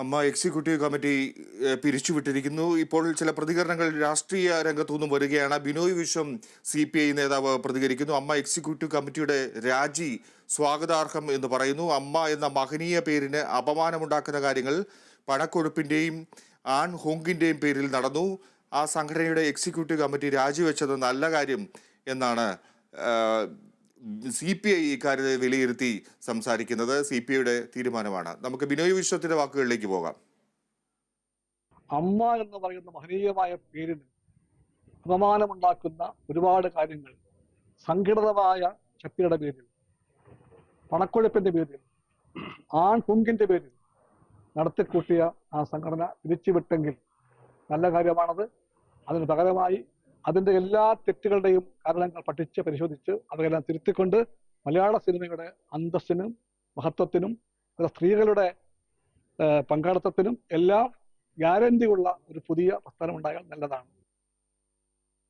അമ്മ executive committee പിരിച്ചുവിട്ടിരിക്കുന്നു. ഇപ്പോൾ ചില പ്രതികരണങ്ങൾ രാഷ്ട്രീയ രംഗത്തുനിന്നും വരികയാണ്. ബിനോയ് വിശ്വം CPI നേതാവ് പ്രതികരിക്കുന്നു. അമ്മ എക്സിക്യൂട്ടീവ് കമ്മിറ്റിയുടെ രാജി സ്വാഗതാർഹം എന്ന് പറയുന്നു. അമ്മ എന്ന മഹനീയ പേരിന് അപമാനമുണ്ടാക്കുന്ന കാര്യങ്ങൾ പണക്കൊഴുപ്പിന്റെയും ആൺ ഹോങ്കിന്റെയും പേരിൽ നടന്നു. ആ സംഘടനയുടെ എക്സിക്യൂട്ടീവ് കമ്മിറ്റി രാജിവെച്ചത് നല്ല കാര്യം എന്നാണ് CPI ഇക്കാര്യത്തെ വിലയിരുത്തി സംസാരിക്കുന്നത്. CPIയുടെ തീരുമാനമാണ്. നമുക്ക് ബിനോയ് വിശ്വത്തിന്റെ വാക്കുകളിലേക്ക് പോകാം. അമ്മ എന്ന് പറയുന്ന മഹനീയമായ പേരിന് അപമാനമുണ്ടാക്കുന്ന ഒരുപാട് കാര്യങ്ങൾ സംഘടിതമായ ശക്തിയുടെ പേരിൽ, പണക്കൊഴുപ്പിന്റെ പേരിൽ, ആൺ ഹുങ്കിന്റെ പേരിൽ നടത്തിക്കൂട്ടിയ ആ സംഘടന പിരിച്ചുവിട്ടെങ്കിൽ നല്ല കാര്യമാണത്. അതിന് പകരമായി അതിന്റെ എല്ലാ തെറ്റുകളുടെയും കാരണങ്ങൾ പഠിച്ച് പരിശോധിച്ച് അവയെല്ലാം തിരുത്തിക്കൊണ്ട് മലയാള സിനിമയുടെ അന്തസ്സിനും മഹത്വത്തിനും സ്ത്രീകളുടെ പങ്കാളിത്തത്തിനും എല്ലാം ഗ്യാരണ്ടിയുള്ള ഒരു പുതിയ പ്രസ്ഥാനം ഉണ്ടായാൽ നല്ലതാണ്.